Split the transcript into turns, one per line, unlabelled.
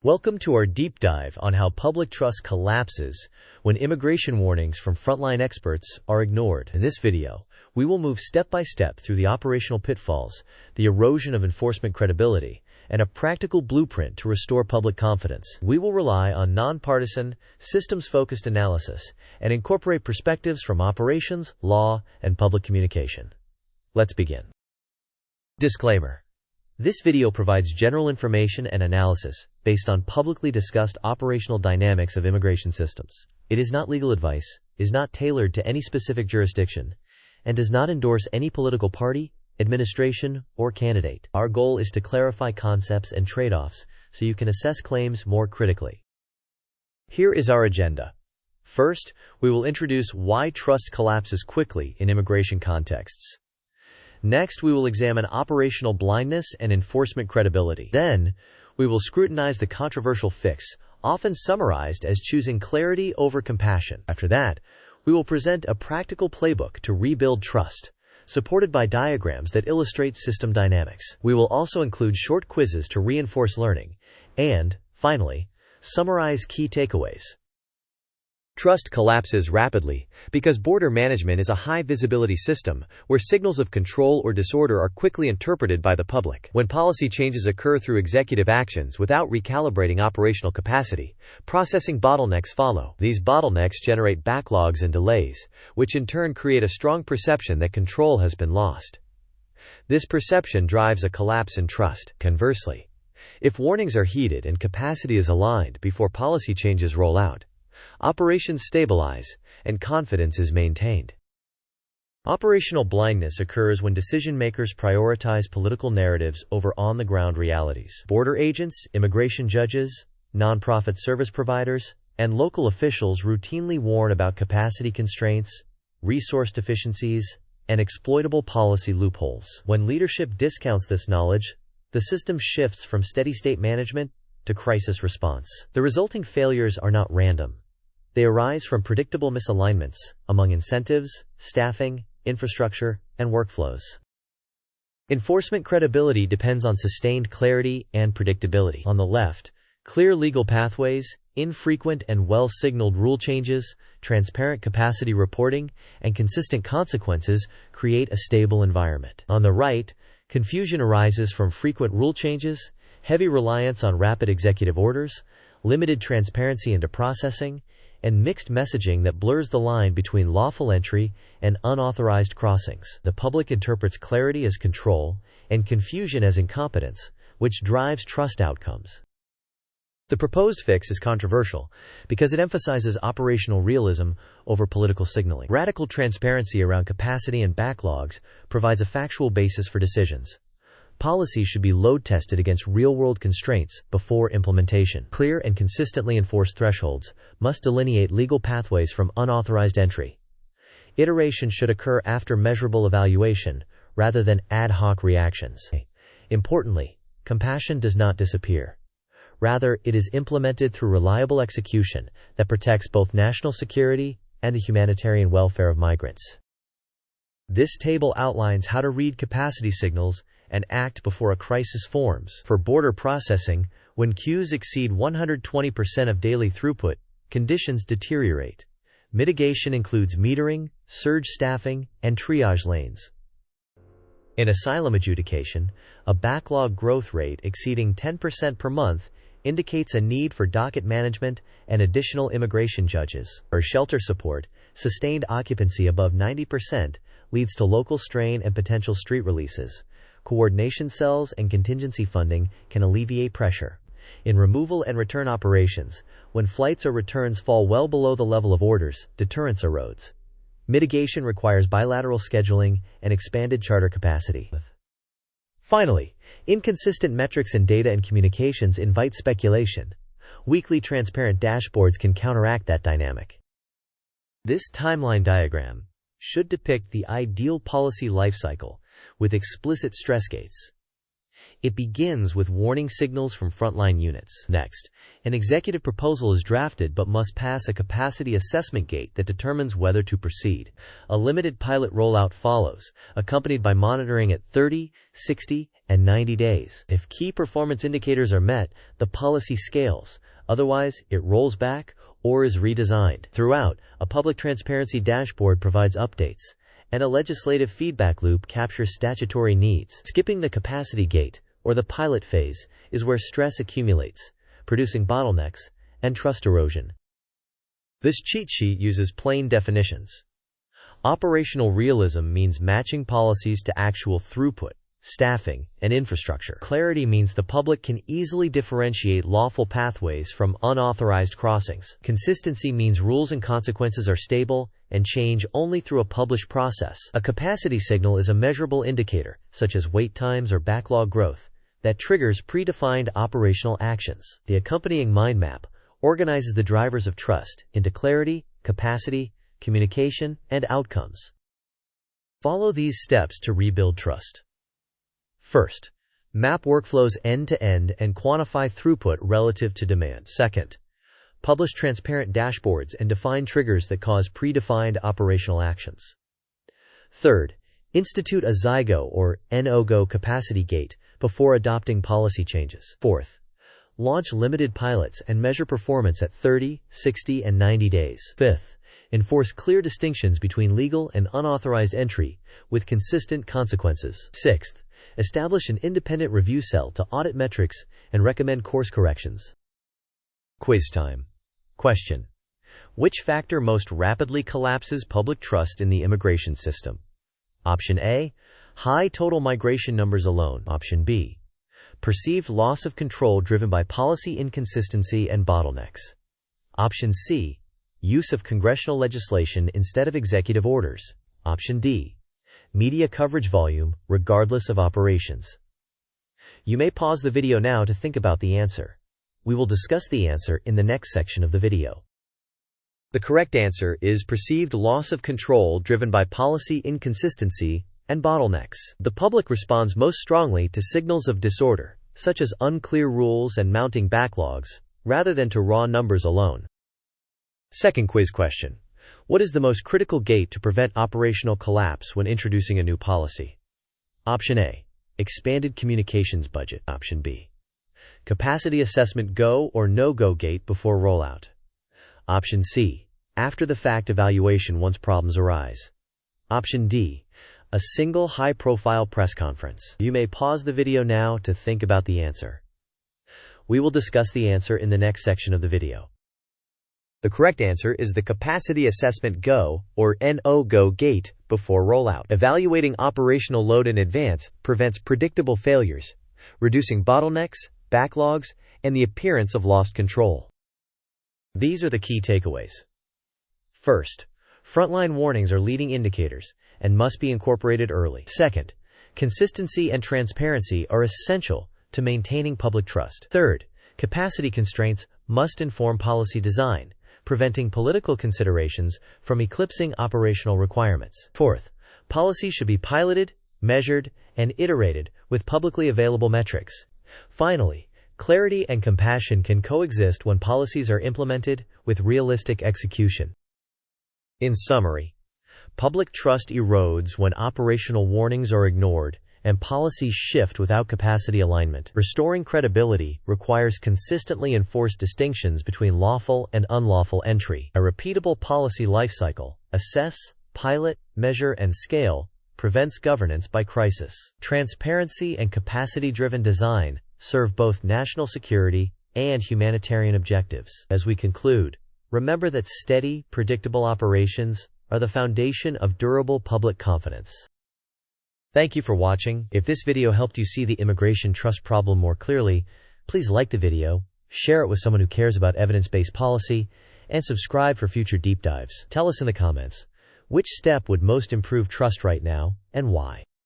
Welcome to our deep dive on how public trust collapses when immigration warnings from frontline experts are ignored. In this video, we will move step by step through the operational pitfalls, the erosion of enforcement credibility, and a practical blueprint to restore public confidence. We will rely on nonpartisan, systems-focused analysis and incorporate perspectives from operations, law, and public communication. Let's begin. Disclaimer. This video provides general information and analysis based on publicly discussed operational dynamics of immigration systems. It is not legal advice, is not tailored to any specific jurisdiction, and does not endorse any political party, administration, or candidate. Our goal is to clarify concepts and trade-offs so you can assess claims more critically. Here is our agenda. First, we will introduce why trust collapses quickly in immigration contexts. Next, we will examine operational blindness and enforcement credibility. Then, we will scrutinize the controversial fix, often summarized as choosing clarity over compassion. After that, we will present a practical playbook to rebuild trust, supported by diagrams that illustrate system dynamics. We will also include short quizzes to reinforce learning, and, finally, summarize key takeaways. Trust collapses rapidly because border management is a high-visibility system where signals of control or disorder are quickly interpreted by the public. When policy changes occur through executive actions without recalibrating operational capacity, processing bottlenecks follow. These bottlenecks generate backlogs and delays, which in turn create a strong perception that control has been lost. This perception drives a collapse in trust. Conversely, if warnings are heeded and capacity is aligned before policy changes roll out, operations stabilize, and confidence is maintained. Operational blindness occurs when decision-makers prioritize political narratives over on-the-ground realities. Border agents, immigration judges, nonprofit service providers, and local officials routinely warn about capacity constraints, resource deficiencies, and exploitable policy loopholes. When leadership discounts this knowledge, the system shifts from steady-state management to crisis response. The resulting failures are not random. They arise from predictable misalignments among incentives, staffing, infrastructure, and workflows. Enforcement credibility depends on sustained clarity and predictability. On the left, clear legal pathways, infrequent and well-signaled rule changes, transparent capacity reporting, and consistent consequences create a stable environment. On the right, confusion arises from frequent rule changes, heavy reliance on rapid executive orders, limited transparency into processing, and mixed messaging that blurs the line between lawful entry and unauthorized crossings. The public interprets clarity as control and confusion as incompetence, which drives trust outcomes. The proposed fix is controversial because it emphasizes operational realism over political signaling. Radical transparency around capacity and backlogs provides a factual basis for decisions. Policies should be load-tested against real-world constraints before implementation. Clear and consistently enforced thresholds must delineate legal pathways from unauthorized entry. Iteration should occur after measurable evaluation rather than ad hoc reactions. Importantly, compassion does not disappear. Rather, it is implemented through reliable execution that protects both national security and the humanitarian welfare of migrants. This table outlines how to read capacity signals and act before a crisis forms. For border processing, when queues exceed 120% of daily throughput, conditions deteriorate. Mitigation includes metering, surge staffing, and triage lanes. In asylum adjudication, a backlog growth rate exceeding 10% per month indicates a need for docket management and additional immigration judges. For shelter support, sustained occupancy above 90% leads to local strain and potential street releases. Coordination cells and contingency funding can alleviate pressure. In removal and return operations, when flights or returns fall well below the level of orders, deterrence erodes. Mitigation requires bilateral scheduling and expanded charter capacity. Finally, inconsistent metrics in data and communications invite speculation. Weekly transparent dashboards can counteract that dynamic. This timeline diagram should depict the ideal policy lifecycle with explicit stress gates. It begins with warning signals from frontline units. Next, an executive proposal is drafted but must pass a capacity assessment gate that determines whether to proceed. A limited pilot rollout follows, accompanied by monitoring at 30, 60, and 90 days. If key performance indicators are met, the policy scales. Otherwise, it rolls back or is redesigned. Throughout, a public transparency dashboard provides updates, and a legislative feedback loop captures statutory needs. Skipping the capacity gate, or the pilot phase, is where stress accumulates, producing bottlenecks and trust erosion. This cheat sheet uses plain definitions. Operational realism means matching policies to actual throughput, staffing, and infrastructure. Clarity means the public can easily differentiate lawful pathways from unauthorized crossings. Consistency means rules and consequences are stable and change only through a published process. A capacity signal is a measurable indicator, such as wait times or backlog growth, that triggers predefined operational actions. The accompanying mind map organizes the drivers of trust into clarity, capacity, communication, and outcomes. Follow these steps to rebuild trust. First, map workflows end-to-end and quantify throughput relative to demand. Second, publish transparent dashboards and define triggers that cause predefined operational actions. Third, institute a ZIGO or NOGO capacity gate before adopting policy changes. Fourth, launch limited pilots and measure performance at 30, 60, and 90 days. Fifth, enforce clear distinctions between legal and unauthorized entry with consistent consequences. Sixth, establish an independent review cell to audit metrics and recommend course corrections. Quiz time. Question: which factor most rapidly collapses public trust in the immigration system? Option A, high total migration numbers alone. Option B, perceived loss of control driven by policy inconsistency and bottlenecks. Option C, use of congressional legislation instead of executive orders. Option D, media coverage volume regardless of operations. You may pause the video now to think about the answer. We will discuss the answer in the next section of the video. The correct answer is perceived loss of control driven by policy inconsistency and bottlenecks. The public responds most strongly to signals of disorder, such as unclear rules and mounting backlogs, rather than to raw numbers alone. Second quiz question: what is the most critical gate to prevent operational collapse when introducing a new policy? Option A, expanded communications budget. Option B, capacity assessment go or no-go gate before rollout. Option C, after-the-fact evaluation once problems arise. Option D, a single high-profile press conference. You may pause the video now to think about the answer. We will discuss the answer in the next section of the video. The correct answer is the capacity assessment go or no-go gate before rollout. Evaluating operational load in advance prevents predictable failures, reducing bottlenecks, backlogs, and the appearance of lost control. These are the key takeaways. First, frontline warnings are leading indicators and must be incorporated early. Second, consistency and transparency are essential to maintaining public trust. Third, capacity constraints must inform policy design, preventing political considerations from eclipsing operational requirements. Fourth, policies should be piloted, measured, and iterated with publicly available metrics. Finally, clarity and compassion can coexist when policies are implemented with realistic execution. In summary, public trust erodes when operational warnings are ignored and policies shift without capacity alignment. Restoring credibility requires consistently enforced distinctions between lawful and unlawful entry. A repeatable policy lifecycle, assess, pilot, measure, and scale, prevents governance by crisis. Transparency and capacity-driven design serve both national security and humanitarian objectives. As we conclude, remember that steady, predictable operations are the foundation of durable public confidence. Thank you for watching. If this video helped you see the immigration trust problem more clearly, please like the video, share it with someone who cares about evidence-based policy, and subscribe for future deep dives. Tell us in the comments, which step would most improve trust right now, and why?